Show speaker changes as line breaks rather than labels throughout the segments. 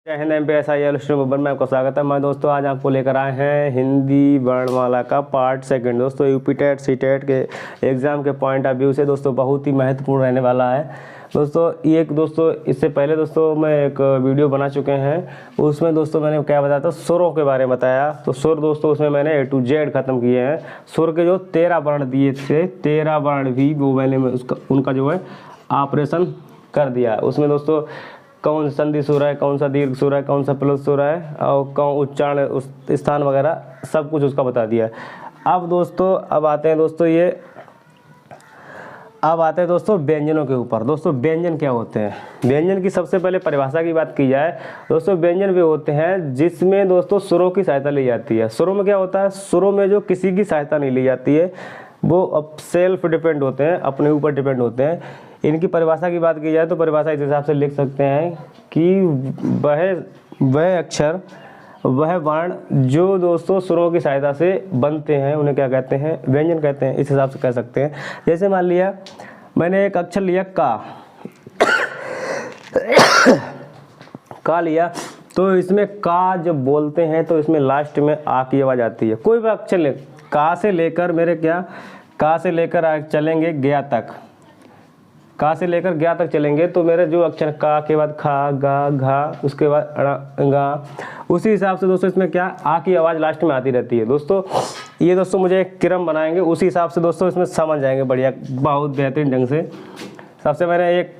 जय Hind. MPSI student में आपका स्वागत है। मैं दोस्तों आज आपको लेकर आए हैं हिंदी वर्णमाला का पार्ट सेकंड। दोस्तों यूपी टेट सी टेट के एग्ज़ाम के पॉइंट ऑफ व्यू से दोस्तों बहुत ही महत्वपूर्ण रहने वाला है। दोस्तों इससे पहले दोस्तों मैं एक वीडियो बना चुके हैं, उसमें दोस्तों मैंने क्या बताया था, सुरों के बारे में बताया। तो सुर दोस्तों उसमें मैंने A to Z ख़त्म किए हैं। सुर के जो 13 वर्ण दिए थे, 13 वर्ण भी वो मैंने उनका जो है ऑपरेशन कर दिया। उसमें दोस्तों कौन संधि सुर है, कौन सा दीर्घ सुर है, कौन सा प्लस सुर है और कौन उच्चारण उस स्थान वगैरह सब कुछ उसका बता दिया। अब आते हैं दोस्तों व्यंजनों के ऊपर। दोस्तों व्यंजन क्या होते हैं? व्यंजन की सबसे पहले परिभाषा की बात की जाए दोस्तों, व्यंजन वे होते हैं जिसमें दोस्तों सुरों की सहायता ली जाती है। सुरों में क्या होता है? सुरों में जो किसी की सहायता नहीं ली जाती है, वो अब सेल्फ डिपेंड होते हैं, अपने ऊपर डिपेंड होते हैं। इनकी परिभाषा की बात की जाए तो परिभाषा इस हिसाब से लिख सकते हैं कि वह अक्षर, वह वर्ण जो दोस्तों सुरों की सहायता से बनते हैं उन्हें क्या कहते हैं? व्यंजन कहते हैं। इस हिसाब से कह सकते हैं। जैसे मान लिया मैंने एक अक्षर लिया का लिया, तो इसमें का जब बोलते हैं तो इसमें लास्ट में आ की आवाज़ आती है। कोई भी अक्षर ले, का से लेकर चलेंगे गया तक, का से लेकर गया तक चलेंगे तो मेरे जो अक्षर का के बाद खा, गा, घा, उसके बाद गा, उसी हिसाब से दोस्तों इसमें क्या आ की आवाज़ लास्ट में आती रहती है। दोस्तों ये दोस्तों मुझे एक क्रम बनाएंगे, उसी हिसाब से दोस्तों इसमें समझ जाएंगे बढ़िया, बहुत बेहतरीन ढंग से। सबसे मैंने एक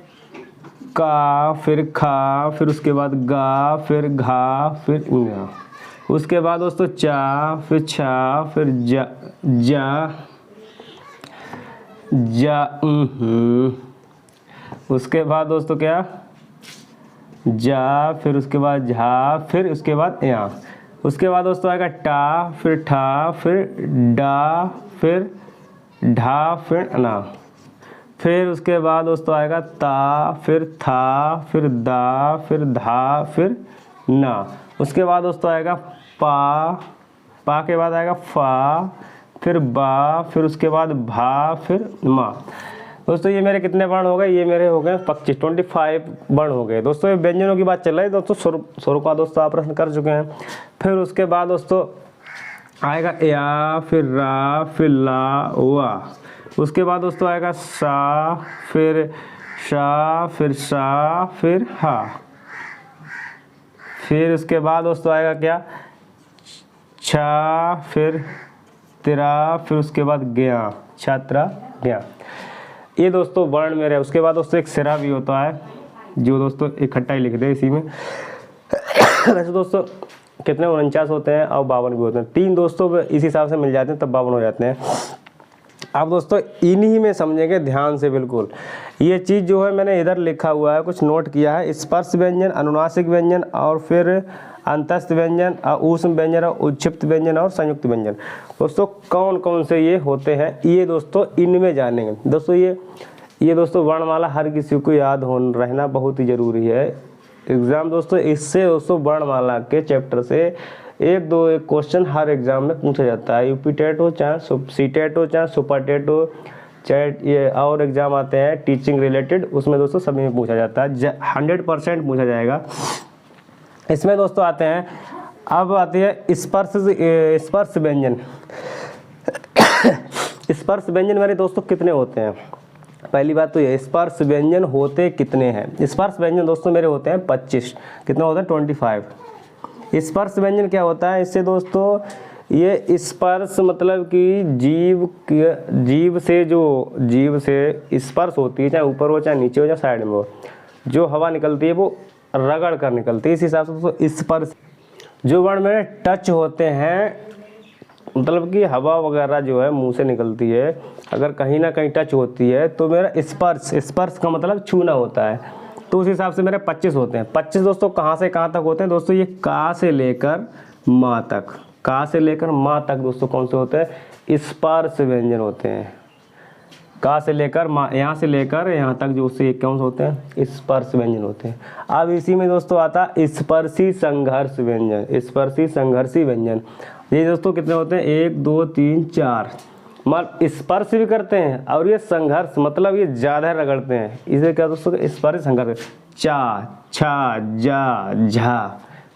का, फिर खा, फिर उसके बाद गा, फिर घा, फिर गा, उसके बाद दोस्तों चा, फिर छा, फिर जा, उसके बाद दोस्तों क्या जा, फिर उसके बाद झा, फिर उसके बाद या, उसके बाद दोस्तों आएगा टा, फिर ठा, फिर डा, फिर ढा, फिर ना, फिर उसके बाद दोस्तों आएगा ता, फिर था, फिर दा, फिर धा, फिर ना, उसके बाद दोस्तों आएगा पा के बाद आएगा फा, फिर बा, फिर उसके बाद भा, फिर मा। दोस्तों ये मेरे कितने वर्ण हो गए? ये मेरे हो गए 25 वर्ण हो गए। दोस्तों ये व्यंजनों की बात चल रही है। दोस्तों सुर का दोस्तों ऑपरेशन कर चुके हैं। फिर उसके बाद दोस्तों आएगा या, फिर रा, फिर ला, वा, उसके बाद दोस्तों आएगा सा, फिर शा, फिर सा, फिर हा, फिर उसके बाद दोस्तों आएगा क्या छा, फिर तेरा, फिर उसके बाद गया, छात्रा गया। ये दोस्तों वर्ण मेरे। उसके बाद दोस्तों एक सिरा भी होता है जो दोस्तों इकट्ठा ही लिख दे इसी में। वैसे दोस्तों कितने 49 होते हैं और 52 भी होते हैं। 3 दोस्तों इस हिसाब से मिल जाते हैं तब 52 हो जाते हैं। अब दोस्तों इन्हीं में समझेंगे ध्यान से बिल्कुल। ये चीज़ जो है मैंने इधर लिखा हुआ है, कुछ नोट किया है। स्पर्श व्यंजन, अनुनासिक व्यंजन और फिर अंतस्थ व्यंजन, ऊष्म व्यंजन और उच्छिप्त व्यंजन और संयुक्त व्यंजन। दोस्तों कौन कौन से ये होते हैं ये दोस्तों इनमें जानेंगे। दोस्तों ये दोस्तों वर्णमाला हर किसी को याद रहना बहुत ही ज़रूरी है। एग्ज़ाम दोस्तों इससे दोस्तों वर्णमाला के चैप्टर से एक क्वेश्चन हर एग्ज़ाम में पूछा जाता है। यूपी टेट हो, चाहे सी टेट हो, चाहे सुपर टेट हो, चाहे ये और एग्ज़ाम आते हैं टीचिंग रिलेटेड, उसमें दोस्तों सभी में पूछा जाता है। 100% पूछा जाएगा। इसमें दोस्तों आते हैं, अब आती है स्पर्श व्यंजन। स्पर्श व्यंजन मेरे दोस्तों कितने होते हैं? पहली बात तो ये स्पर्श व्यंजन होते कितने हैं? स्पर्श व्यंजन दोस्तों मेरे होते हैं 25। कितने होते हैं? 25। स्पर्श व्यंजन क्या होता है? इससे दोस्तों ये स्पर्श मतलब कि जीव से स्पर्श होती है, चाहे ऊपर हो, चाहे नीचे हो, चाहे साइड में हो, जो हवा निकलती है वो रगड़ कर निकलती है। इस हिसाब से दोस्तों स्पर्श जो वर्ण में टच होते हैं, मतलब कि हवा वगैरह जो है मुंह से निकलती है, अगर कहीं ना कहीं टच होती है तो मेरा स्पर्श का मतलब छूना होता है। तो उस हिसाब से मेरे 25 होते हैं। 25 दोस्तों कहाँ से कहाँ तक होते हैं? दोस्तों ये का से लेकर माँ तक, का से लेकर माँ तक दोस्तों कौन से होते हैं? स्पर्श व्यंजन होते हैं। का से लेकर माँ, यहाँ से लेकर यहाँ तक जो उससे कौन से होते हैं? स्पर्श व्यंजन होते हैं। अब इसी में दोस्तों आता स्पर्शी संघर्ष व्यंजन। स्पर्शी संघर्षी व्यंजन ये दोस्तों कितने होते हैं? 1 2 3 4। मतलब स्पर्श भी करते हैं और ये संघर्ष मतलब ये ज़्यादा रगड़ते हैं। इसे क्या दोस्तों? स्पर्श संघर्ष। चा छा, जा, झा।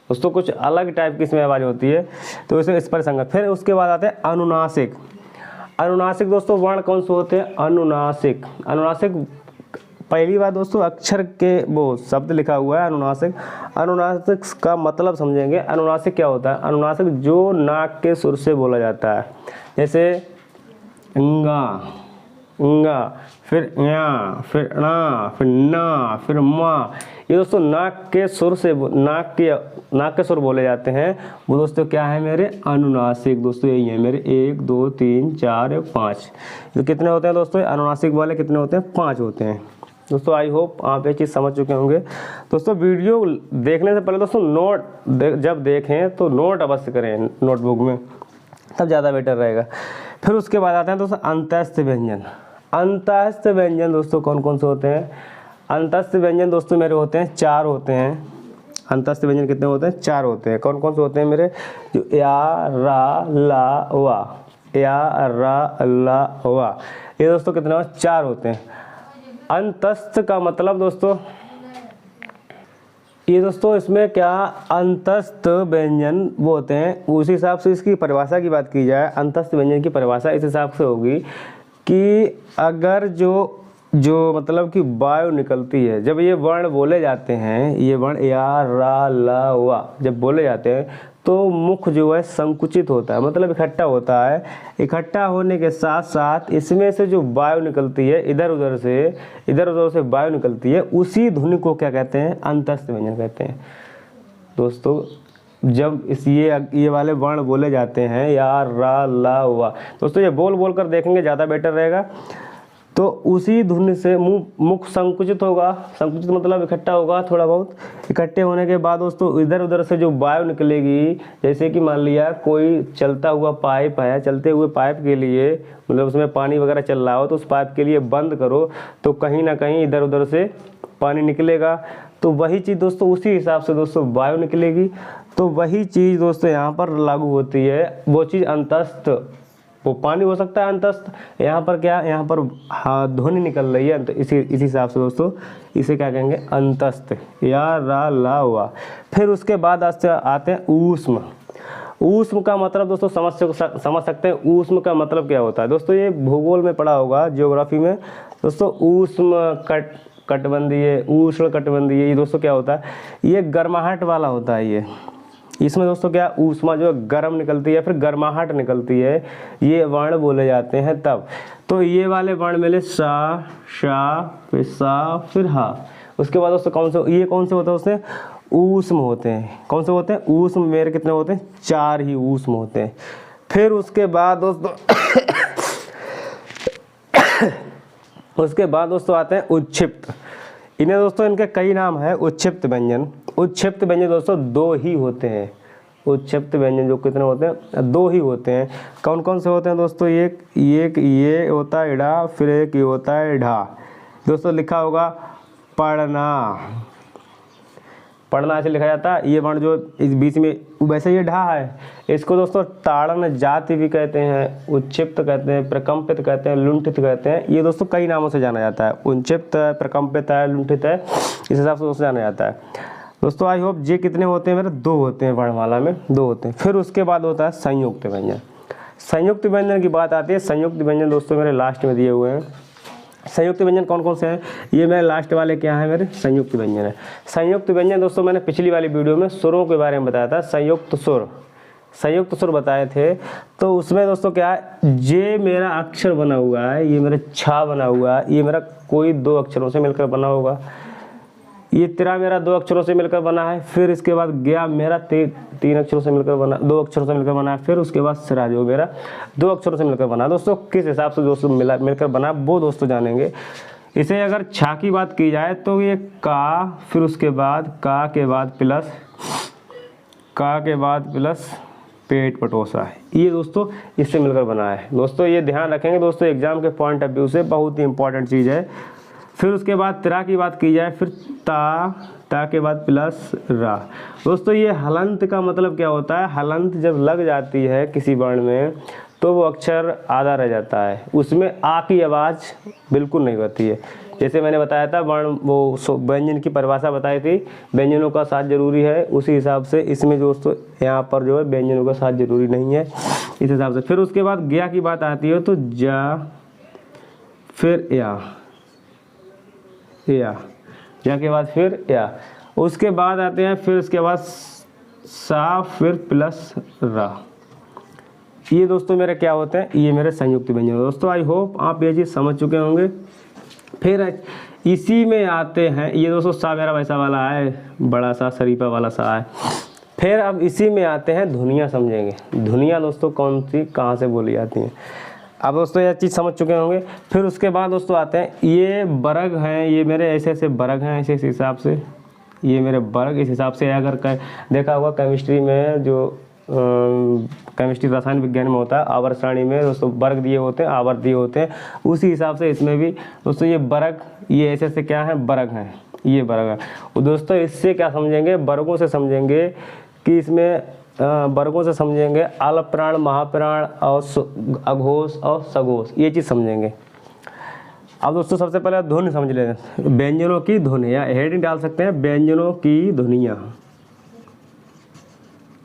दोस्तों कुछ अलग टाइप की इसमें आवाज़ होती है, तो इसे इस पर संगत। फिर उसके बाद आते हैं अनुनासिक। अनुनासिक दोस्तों वर्ण कौन से होते हैं? अनुनासिक। अनुनासिक पहली बात दोस्तों अक्षर के वो शब्द लिखा हुआ है अनुनासिक। अनुनासिक का मतलब समझेंगे। अनुनासिक क्या होता है? अनुनासिक जो नाक के सुर से बोला जाता है, जैसे इंगा, इंगा, फिर या, फिर ना, फिर ना, फिर मा। ये दोस्तों नाक के सुर से नाक के सुर बोले जाते हैं, वो दोस्तों क्या है मेरे? अनुनासिक। दोस्तों यही है मेरे 1 2 3 4 5। तो कितने होते हैं दोस्तों अनुनासिक वाले? कितने होते हैं? 5 होते हैं। दोस्तों आई होप आप ये चीज़ समझ चुके होंगे। दोस्तों वीडियो देखने से पहले दोस्तों जब देखें तो नोट अवश्य करें नोटबुक में, तब ज़्यादा बेटर रहेगा। फिर उसके बाद आते हैं दोस्तों अंतस्थ व्यंजन। अंतस्थ व्यंजन दोस्तों कौन कौन से होते हैं? अंतस्थ व्यंजन दोस्तों मेरे होते हैं 4 होते हैं। अंतस्थ व्यंजन कितने होते हैं? 4 होते हैं। कौन कौन से होते हैं मेरे? जो या, रा, ला, वा। या, रा, ला, वा। ये दोस्तों कितने होते हैं? 4 होते हैं। अंतस्थ का मतलब दोस्तों ये दोस्तों इसमें क्या अंतस्थ व्यंजन वो होते हैं, उसी हिसाब से इसकी परिभाषा की बात की जाए, अंतस्थ व्यंजन की परिभाषा इस हिसाब से होगी कि अगर जो मतलब कि वायु निकलती है, जब ये वर्ण बोले जाते हैं, ये वर्ण या, रा, ला, वा जब बोले जाते हैं तो मुख जो है संकुचित होता है, मतलब इकट्ठा होता है। इकट्ठा होने के साथ साथ इसमें से जो वायु निकलती है, इधर उधर से वायु निकलती है, उसी ध्वनि को क्या कहते हैं? अंतस्थ व्यंजन कहते हैं। दोस्तों जब ये वाले वर्ण बोले जाते हैं या, रा, ला, वा, दोस्तों ये बोल कर देखेंगे ज़्यादा बेटर रहेगा। तो उसी धुन से मुख संकुचित होगा। संकुचित मतलब इकट्ठा होगा, थोड़ा बहुत। इकट्ठे होने के बाद दोस्तों इधर उधर से जो वायु निकलेगी, जैसे कि मान लिया कोई चलता हुआ पाइप है, चलते हुए पाइप के लिए मतलब उसमें पानी वगैरह चल रहा हो, तो उस पाइप के लिए बंद करो तो कहीं ना कहीं इधर उधर से पानी निकलेगा। तो वही चीज़ दोस्तों उसी हिसाब से दोस्तों वायु निकलेगी। तो वही चीज़ दोस्तों यहाँ पर लागू होती है। वो चीज़ अंतस्थ, वो पानी हो सकता है अंतस्थ। यहाँ पर क्या? यहाँ पर ध्वनि निकल रही है, तो इसी हिसाब से दोस्तों इसे क्या कहेंगे? अंतस्थ। या, रा, ला, वा। फिर उसके बाद आते हैं ऊष्म। ऊष्म का मतलब दोस्तों समझ सकते हैं। ऊष्म का मतलब क्या होता है? दोस्तों ये भूगोल में पढ़ा होगा, ज्योग्राफी में। दोस्तों ऊष्म कटिबंधीय, उष्ण कटिबंधीय, ये दोस्तों क्या होता है? ये गर्माहट वाला होता है। ये इसमें दोस्तों क्या ऊष्मा जो गर्म निकलती है, फिर गर्माहट निकलती है, ये वर्ण बोले जाते हैं तब। तो ये वाले वर्ण मिले सा, शा, फिर सा, फिर हा। उसके बाद दोस्तों कौन से होते हैं? उससे ऊष्म होते हैं। कौन से होते हैं? ऊष्म मेरे कितने होते हैं? 4 ही ऊष्म होते हैं। फिर उसके बाद दोस्तों आते हैं उच्छिप्त। इन्हें दोस्तों इनके कई नाम है। उच्छिप्त व्यंजन। उच्छिप्त व्यंजन दोस्तों 2 ही होते हैं। उच्छिप्त व्यंजन जो कितने होते हैं? 2 ही होते हैं। कौन कौन से होते हैं दोस्तों? एक ये होता है इड़ा, फिर एक ये होता है ढा। दोस्तों लिखा होगा पढ़ना। पढ़ना ऐसे लिखा जाता है। ये वर्ण जो इस बीच में, वैसे ये ढा है, इसको दोस्तों ताड़न जाति भी कहते हैं, उच्छिप्त कहते हैं, प्रकंपित कहते हैं, लुंठित कहते हैं। ये दोस्तों कई नामों से जाना जाता है। उच्छिप्त है, प्रकंपित है, लुंठित है, इस हिसाब से दोस्तों जाना जाता है। दोस्तों आई होप ये कितने होते हैं मेरे? 2 होते हैं। वर्णमाला में 2 होते हैं। फिर उसके बाद होता है संयुक्त व्यंजन। संयुक्त व्यंजन की बात आती है। संयुक्त व्यंजन दोस्तों मेरे लास्ट में दिए हुए हैं। संयुक्त व्यंजन कौन कौन से हैं? ये मेरे लास्ट वाले क्या है मेरे? संयुक्त व्यंजन है। संयुक्त व्यंजन दोस्तों मैंने पिछली वाली वीडियो में सुरों के बारे में बताया था। संयुक्त सुर बताए थे। तो उसमें दोस्तों क्या है, जे मेरा अक्षर बना हुआ है, ये मेरा छा बना हुआ है, ये मेरा कोई 2 अक्षरों से मिलकर बना होगा। ये तेरा मेरा 2 अक्षरों से मिलकर बना है। फिर इसके बाद गया मेरा 3 अक्षरों से मिलकर बना, 2 अक्षरों से मिलकर बना है। फिर उसके बाद सिरा जो मेरा 2 अक्षरों से मिलकर बना। दोस्तों किस हिसाब से दोस्तों मिलकर बना वो दोस्तों जानेंगे। इसे अगर छा की बात की जाए तो ये का, फिर उसके बाद का के बाद प्लस पेट पटोसा है, ये दोस्तों इससे मिलकर बना है। दोस्तों ये ध्यान रखेंगे दोस्तों, एग्जाम के पॉइंट ऑफ व्यू से बहुत ही इंपॉर्टेंट चीज़ है। फिर उसके बाद त्रा की बात की जाए, फिर ता के बाद प्लस रा। दोस्तों ये हलंत का मतलब क्या होता है? हलंत जब लग जाती है किसी वर्ण में तो वो अक्षर आधा रह जाता है, उसमें आ की आवाज़ बिल्कुल नहीं होती है। जैसे मैंने बताया था वर्ण वो व्यंजन की परिभाषा बताई थी, व्यंजनों का साथ जरूरी है, उसी हिसाब से इसमें दोस्तों यहाँ पर जो है व्यंजनों का साथ जरूरी नहीं है, इस हिसाब से। फिर उसके बाद ज्ञा की बात आती है तो जा फिर या के बाद फिर या, उसके बाद आते हैं फिर उसके बाद सा फिर प्लस रा। ये दोस्तों मेरे क्या होते हैं, ये मेरे संयुक्त व्यंजन। दोस्तों आई होप आप ये चीज़ समझ चुके होंगे। फिर इसी में आते हैं, ये दोस्तों सा मेरा वैसा वाला है, बड़ा सा शरीफा वाला सा है। फिर अब इसी में आते हैं धुनियाँ समझेंगे। धुनियाँ दोस्तों कौन सी कहाँ से बोली जाती हैं, अब दोस्तों यह चीज़ समझ चुके होंगे। फिर उसके बाद दोस्तों आते हैं ये वर्ग हैं, ये मेरे ऐसे ऐसे वर्ग हैं, ऐसे हिसाब से ये मेरे वर्ग इस हिसाब से। अगर देखा होगा केमिस्ट्री में जो केमिस्ट्री रसायन विज्ञान में होता है, आवर्त सारणी में दोस्तों वर्ग दिए होते हैं, आवर्त दिए होते हैं, उसी हिसाब से इसमें भी दोस्तों ये वर्ग, ये ऐसे ऐसे क्या है वर्ग हैं, ये वर्ग है। और दोस्तों इससे क्या समझेंगे, वर्गों से समझेंगे कि इसमें वर्गों से समझेंगे अल्पप्राण, महाप्राण और अघोष और सघोष, ये चीज़ समझेंगे। अब दोस्तों सबसे पहले ध्वनि समझ लेते हैं, व्यंजनों की ध्वनि, या हेडिंग डाल सकते हैं व्यंजनों की ध्वनियाँ।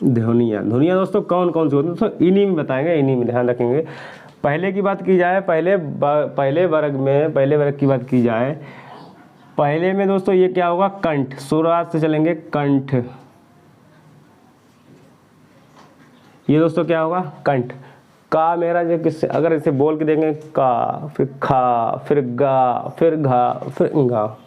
ध्वनियाँ दोस्तों कौन कौन सी होती हैं, दोस्तों इन्हीं में बताएंगे, इन्हीं में ध्यान रखेंगे। पहले की बात की जाए, पहले वर्ग की बात की जाए, पहले में दोस्तों ये क्या होगा, कंठ, शुरुआत से चलेंगे कंठ, ये दोस्तों क्या होगा कंठ। का मेरा जो किससे, अगर इसे बोल के देंगे का, फिर खा, फिर गा, फिर घा, फिर गा,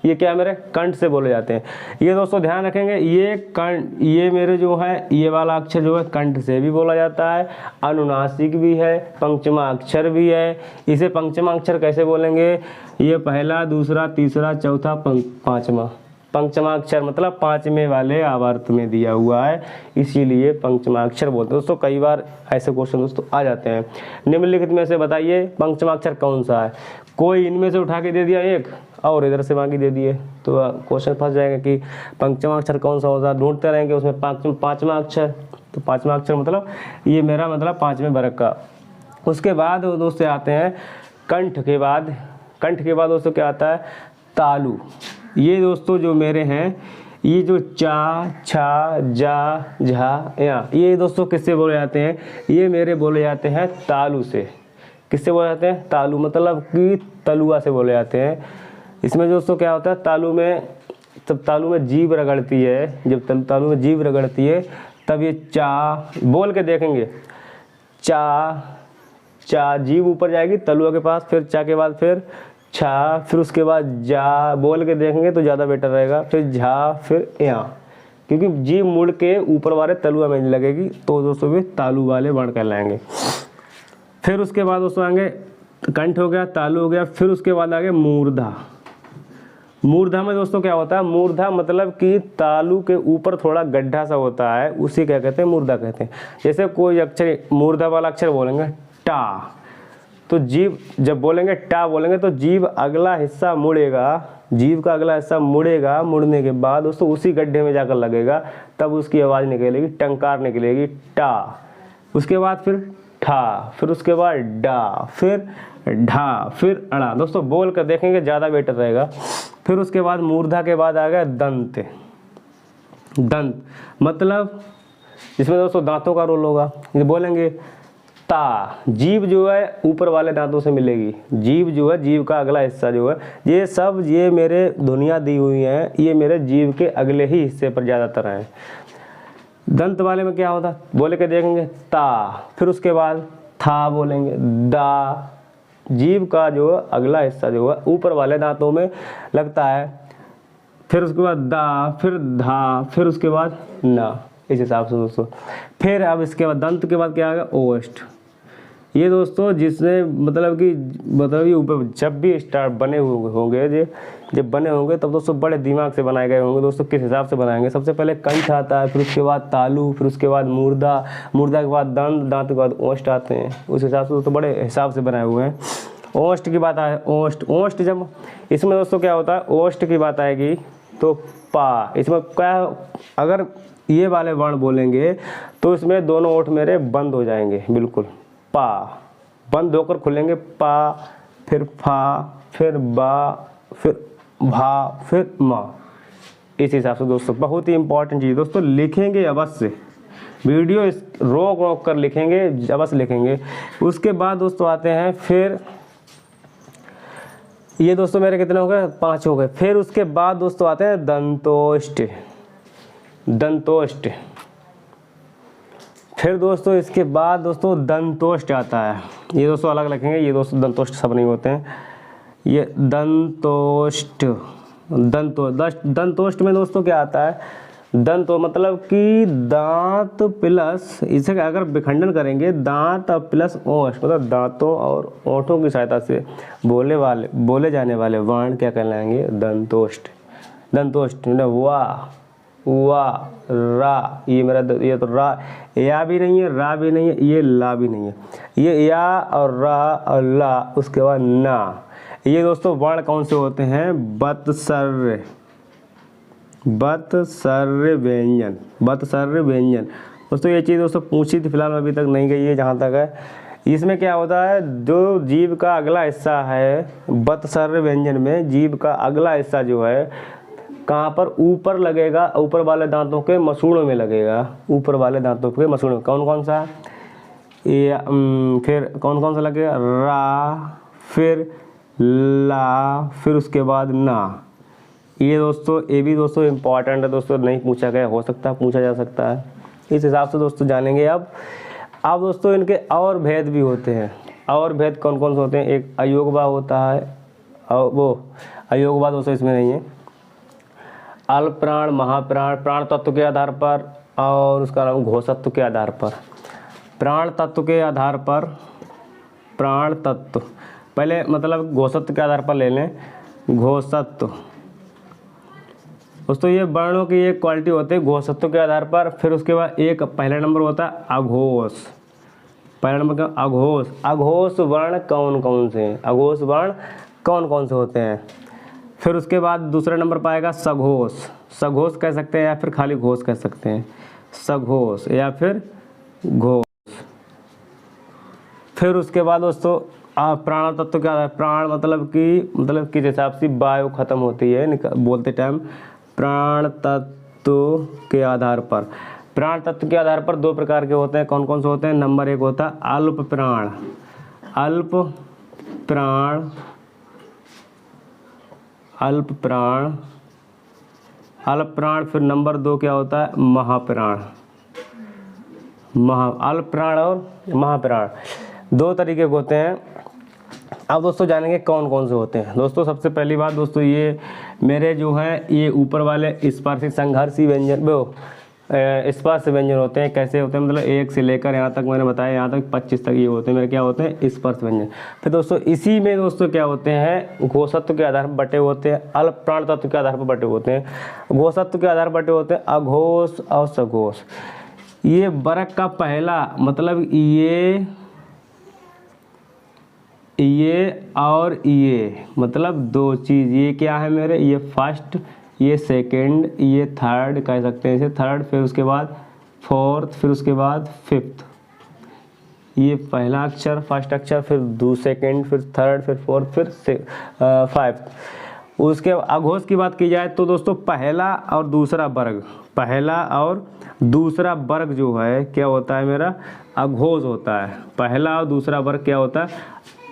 ये क्या मेरे कंठ से बोले जाते हैं। ये दोस्तों ध्यान रखेंगे, ये कंठ, ये मेरे जो है ये वाला अक्षर जो है कंठ से भी बोला जाता है, अनुनासिक भी है, पंचमा अक्षर भी है। इसे पंचमा अक्षर कैसे बोलेंगे, ये पहला, दूसरा, तीसरा, चौथा, पांचवा। पंचमा अक्षर मतलब पांचवें वाले आवर्त में दिया हुआ है, इसीलिए पंचमा अक्षर बोलते हैं। दोस्तों कई बार ऐसे क्वेश्चन दोस्तों आ जाते हैं, निम्नलिखित में से बताइए पंचमा अक्षर कौन सा है। कोई इनमें से उठा के दे दिया एक और इधर से बाकी दे दिए, तो क्वेश्चन फंस जाएगा कि पंचमा अक्षर कौन सा होता है, ढूंढते रहेंगे उसमें पांचवा अक्षर। तो पांचवा अक्षर मतलब ये मेरा मतलब पांचवें वर्ग का। उसके बाद दोस्तों आते हैं कंठ के बाद दोस्तों क्या आता है, तालु। ये दोस्तों जो मेरे हैं, ये जो चा, छा, जा, झा, या, ये दोस्तों किससे बोले जाते हैं, ये मेरे बोले जाते हैं तालु से। किससे बोले जाते हैं, तालु, मतलब कि तलुआ से बोले जाते हैं। इसमें दोस्तों क्या होता है, तालु में, तब तालु में जीभ रगड़ती है, जब तालु में जीभ रगड़ती है तब ये चा बोल के देखेंगे, चा जीभ ऊपर जाएगी तलुआ के पास, फिर चा के बाद फिर छा, फिर उसके बाद जा बोल के देखेंगे तो ज़्यादा बेटर रहेगा, फिर झा, फिर या, क्योंकि जीभ मुड़ के ऊपर वाले तलुआ में लगेगी, तो दोस्तों भी तालु वाले वर्ण कहलाएंगे। फिर उसके बाद दोस्तों आएंगे, कंठ हो गया, तालु हो गया, फिर उसके बाद आगे मूर्धा। मूर्धा में दोस्तों क्या होता है, मूर्धा मतलब कि तालु के ऊपर थोड़ा गड्ढा सा होता है, उसी क्या कहते हैं, मूर्धा कहते हैं। जैसे कोई अक्षर मूर्धा वाला अक्षर बोलेंगे टा, तो जीभ जब बोलेंगे टा बोलेंगे तो जीभ अगला हिस्सा मुड़ेगा, जीभ का अगला हिस्सा मुड़ेगा, मुड़ने के बाद दोस्तों उसी गड्ढे में जाकर लगेगा, तब उसकी आवाज़ निकलेगी, टंकार निकलेगी टा। उसके बाद फिर ठा, फिर उसके बाद डा, फिर ढा, फिर अड़ा। दोस्तों बोल कर देखेंगे ज़्यादा बेटर रहेगा। फिर उसके बाद मूर्धा के बाद आ गया दंत। दंत मतलब इसमें दोस्तों दांतों का रोल होगा, ये बोलेंगे ता, जीभ जो है ऊपर वाले दांतों से मिलेगी, जीभ जो है, जीभ का अगला हिस्सा जो है, ये सब ये मेरे ध्वनियाँ दी हुई हैं, ये मेरे जीभ के अगले ही हिस्से पर ज़्यादातर हैं। दंत वाले में क्या होता, बोले के देखेंगे ता, फिर उसके बाद था बोलेंगे, दा, जीभ का जो अगला हिस्सा जो है ऊपर वाले दांतों में लगता है, फिर उसके बाद दा, फिर धा, फिर उसके बाद ना, इस हिसाब से दोस्तों। फिर अब इसके बाद दंत के बाद क्या आ गया, ओष्ठ। ये दोस्तों जिसने मतलब ये ऊपर जब भी स्टार्ट बने हुए होंगे, जब बने होंगे तब दोस्तों बड़े दिमाग से बनाए गए होंगे। दोस्तों किस हिसाब से बनाएंगे, सबसे पहले कंठ आता है, फिर उसके बाद तालु, फिर उसके बाद मूर्धा, मूर्धा के बाद दंत, दांत के बाद ओष्ठ आते हैं। उस हिसाब से दोस्तों बड़े हिसाब से बनाए हुए हैं। ओष्ठ की बात आए, ओष्ठ जब इसमें दोस्तों क्या होता है, ओष्ठ की बात आएगी तो पा, इसमें क्या, अगर ये वाले वर्ण बोलेंगे तो इसमें दोनों ओठ मेरे बंद हो जाएंगे, बिल्कुल पा बंद होकर खुलेंगे, पा, फिर फा, फिर बा, फिर भा, फिर मा। इस हिसाब से दोस्तों बहुत ही इंपॉर्टेंट चीज़ दोस्तों, लिखेंगे अवश्य, वीडियो रोक रोक कर लिखेंगे, अवश्य लिखेंगे। उसके बाद दोस्तों आते हैं फिर, ये दोस्तों मेरे कितने हो गए, 5 हो गए। फिर उसके बाद दोस्तों आते हैं दंतोष्ट, दंतोष्ट। फिर दोस्तों इसके बाद दोस्तों दंतोष्ट आता है, ये दोस्तों अलग लिखेंगे, ये दोस्तों दंतोष्ट सब नहीं होते हैं, ये दंतोष्ट। दंतोष्ट में दोस्तों क्या आता है, दंतो मतलब कि दांत प्लस, इसे अगर विखंडन करेंगे दांत प्लस ओष्ठ, मतलब दांतों और ओठों की सहायता से बोले जाने वाले वर्ण क्या कहलाएंगे, दंतोष्ट। दंतोष्ट मतलब वाह, वाह, रा, ये मेरा ये तो रा, या भी नहीं है, रा भी नहीं है, ये ला भी नहीं है, ये या और रा और ला, उसके बाद ना। ये दोस्तों वर्ण कौन से होते हैं, बतसर्य, बतसर्य व्यंजन, बतसर्य व्यंजन। दोस्तों ये चीज़ दोस्तों पूछी थी, फिलहाल अभी तक नहीं गई है जहाँ तक है। इसमें क्या होता है, जो जीभ का अगला हिस्सा है बतसर्य व्यंजन में, जीभ का अगला हिस्सा जो है कहाँ पर, ऊपर लगेगा, ऊपर वाले दांतों के मसूड़ों में लगेगा, ऊपर वाले दांतों के मसूड़ों में। कौन कौन सा, ये फिर कौन कौन सा लगेगा, रा, फिर ला, फिर उसके बाद ना। ये दोस्तों ये भी दोस्तों इम्पॉर्टेंट है दोस्तों, नहीं पूछा गया, हो सकता है पूछा जा सकता है, इस हिसाब से दोस्तों जानेंगे। अब दोस्तों इनके और भेद भी होते हैं, और भेद कौन कौन से होते हैं, एक अयोगवा होता है, और वो अयोगवा दोस्तों इसमें नहीं है, अल्प प्राण, महाप्राण, प्राण तत्व के आधार पर, और उसका नाम घोषत्व के आधार पर। प्राण तत्व के आधार पर, प्राण तत्व पहले मतलब घोषत्व के आधार पर ले लें, घोषत्व दोस्तों, ये वर्णों की एक क्वालिटी होती है घोषत्व के आधार पर। फिर उसके बाद एक पहला नंबर होता है अघोष, पहला नंबर का अघोष। अघोष वर्ण कौन कौन से हैं, अघोष वर्ण कौन कौन से होते हैं। फिर उसके बाद दूसरा नंबर पाएगा सघोष, सघोष कह सकते हैं या फिर खाली घोष कह सकते हैं, सघोष या फिर घोष। फिर उसके बाद दोस्तों प्राण तत्व क्या है, प्राण मतलब कि किस हिसाब से वायु खत्म होती है बोलते टाइम, प्राण तत्व के आधार पर। प्राण तत्व के आधार पर 2 प्रकार के होते हैं, कौन कौन से होते हैं, नंबर 1 होता है अल्प प्राण, अल्प प्राण, अल्प प्राण, अल्प प्राण। फिर नंबर 2 क्या होता है, महाप्राण, अल्प प्राण और महाप्राण, 2 तरीके के होते हैं। अब दोस्तों जानेंगे कौन कौन से होते हैं। दोस्तों सबसे पहली बात दोस्तों, ये मेरे जो हैं ये ऊपर वाले स्पर्शी संघर्षी व्यंजन, वो स्पर्श व्यंजन होते हैं। कैसे होते हैं, मतलब 1 से लेकर यहाँ तक मैंने बताया, यहाँ तक 25 तक ये होते हैं मेरे, क्या होते हैं, स्पर्श व्यंजन। फिर दोस्तों इसी में दोस्तों क्या होते हैं, घोषत्व के आधार पर बटे होते हैं, अल्प प्राण तत्व के आधार पर बटे होते हैं, घोषत्व के आधार पर बटे होते हैं अघोष और सघोष। ये वर्ग का पहला मतलब ये और ये मतलब 2 चीज़, ये क्या है मेरे, ये फर्स्ट, ये सेकंड, ये थर्ड कह सकते हैं इसे, थर्ड, फिर उसके बाद फोर्थ, फिर उसके बाद फिफ्थ। ये पहला अक्षर फर्स्ट अक्षर, फिर सेकंड, फिर थर्ड, फिर फोर्थ, फिर फाइव्थ। उसके अघोष की बात की जाए तो दोस्तों पहला और दूसरा वर्ग, पहला और दूसरा वर्ग जो है क्या होता है मेरा, अघोष होता है। पहला और दूसरा वर्ग क्या होता है,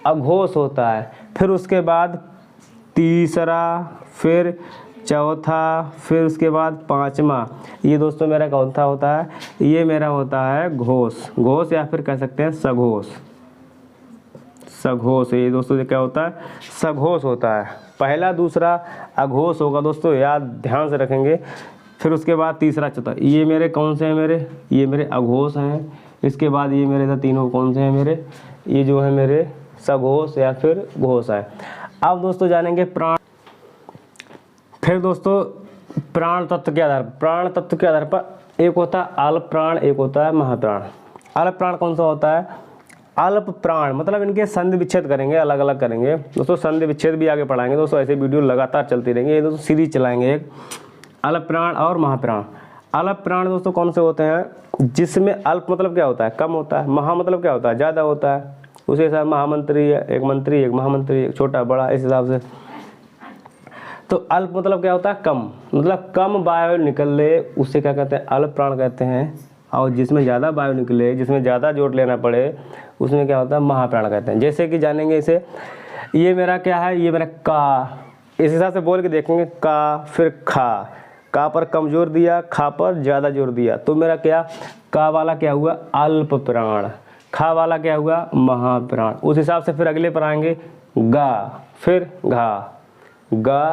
अघोष होता है। फिर उसके बाद तीसरा, फिर चौथा, फिर उसके बाद 5वां, ये दोस्तों मेरा कौन सा होता है, ये मेरा होता है घोष, घोष या फिर कह सकते हैं सघोष, सघोष। ये दोस्तों क्या होता है, सघोष होता है। पहला दूसरा अघोष होगा दोस्तों, याद ध्यान से रखेंगे। फिर उसके बाद तीसरा चौथा, ये मेरे कौन से हैं मेरे, ये मेरे अघोष हैं। इसके बाद ये मेरे तीनों कौन से हैं मेरे, ये जो है मेरे सघोष या फिर घोष है। अब दोस्तों जानेंगे प्राण। फिर दोस्तों प्राण तत्व के आधार पर, प्राण तत्व के आधार पर एक होता है अल्प प्राण, एक होता है महाप्राण। अल्प प्राण कौन सा होता है, अल्प प्राण मतलब इनके संधि विच्छेद करेंगे, अलग अलग करेंगे दोस्तों, संधि विच्छेद भी आगे पढ़ाएंगे दोस्तों, ऐसे वीडियो लगातार चलती रहेंगे, ये दोस्तों सीरीज चलाएंगे एक, अल्प प्राण और महाप्राण। अल्प प्राण दोस्तों कौन से होते हैं, जिसमें अल्प मतलब क्या होता है, कम होता है, महा मतलब क्या होता है, ज़्यादा होता है। उसी हिसाब महामंत्री है, एक मंत्री एक महामंत्री, एक छोटा बड़ा, इस हिसाब से। तो अल्प मतलब क्या होता है, कम, मतलब कम वायु निकले उससे क्या कहते हैं, अल्प प्राण कहते हैं। और जिसमें ज़्यादा वायु निकले, जिसमें ज़्यादा जोर लेना पड़े, उसमें क्या होता है, महाप्राण कहते हैं। जैसे कि जानेंगे इसे, ये मेरा क्या है, ये मेरा का, इस हिसाब से बोल के देखेंगे, का फिर खा, का पर कम जोर दिया, खा पर ज़्यादा जोर दिया, तो मेरा क्या, का वाला क्या हुआ, अल्प प्राण, खा वाला क्या हुआ, महाप्राण। उस हिसाब से फिर अगले पर आएंगे, गा फिर घा, गा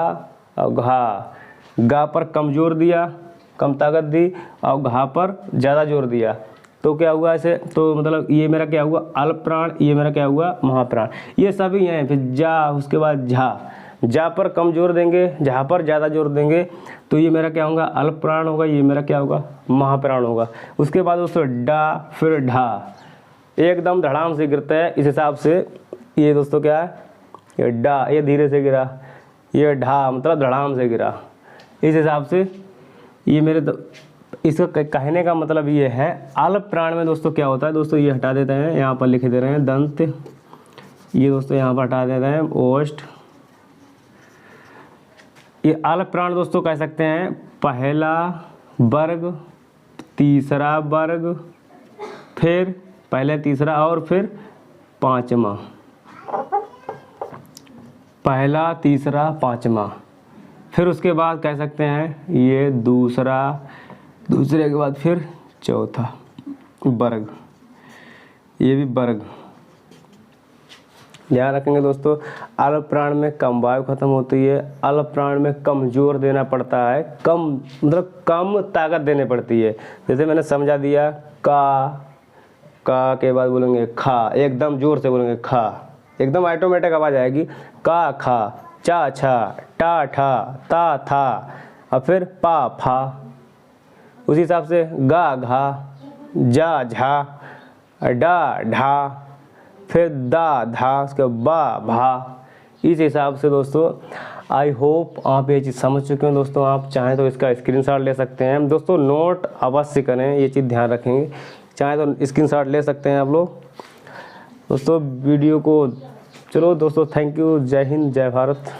और घा, गा पर कम जोर दिया, कम ताकत दी, और घा पर ज़्यादा जोर दिया, तो क्या हुआ ऐसे, तो मतलब ये मेरा क्या हुआ, अल्प प्राण, ये मेरा क्या हुआ, महाप्राण। ये सभी हैं। फिर जा, उसके बाद झा, जा पर कम जोर देंगे, झा पर ज़्यादा जोर देंगे, तो ये मेरा क्या होगा, अल्प प्राण होगा, ये मेरा क्या होगा, महाप्राण होगा। उसके बाद दोस्तों डा फिर ढा, एकदम धड़ाम से गिरता है, इस हिसाब से ये दोस्तों क्या है, ये डा, ये धीरे से गिरा, ये ढा मतलब धड़ाम से गिरा, इस हिसाब से ये मेरे इसका कहने का मतलब ये है, अल्प प्राण में दोस्तों क्या होता है, दोस्तों ये हटा देते हैं, यहाँ पर लिख दे रहे हैं दंत, ये दोस्तों यहाँ पर हटा देते हैं ओष्ठ। ये अल्प प्राण दोस्तों कह सकते हैं पहला वर्ग, तीसरा वर्ग, फिर पहले तीसरा और फिर पांचवा, पहला तीसरा पांचवा, फिर उसके बाद कह सकते हैं ये दूसरा, दूसरे के बाद फिर चौथा वर्ग, ये भी वर्ग। ध्यान रखेंगे दोस्तों, अल्प प्राण में कम वायु खत्म होती है, अल्प प्राण में कम जोर देना पड़ता है, कम मतलब कम ताकत देने पड़ती है। जैसे मैंने समझा दिया, का के बाद बोलेंगे खा, एकदम जोर से बोलेंगे खा, एकदम ऑटोमेटिक आवाज़ आएगी, का खा, चा छा, टा ठा, ता था, और फिर पा फा। उसी हिसाब से गा घा, जा झा, डा ढा, फिर दा धा, उसके बा भा। इस हिसाब से दोस्तों आई होप आप ये चीज़ समझ चुके हैं। दोस्तों आप चाहें तो इसका स्क्रीनशॉट ले सकते हैं। दोस्तों नोट अवश्य करें, ये चीज़ ध्यान रखेंगे, चाहें तो स्क्रीनशॉट ले सकते हैं आप लोग। दोस्तों वीडियो को, चलो दोस्तों थैंक यू, जय हिंद जय भारत।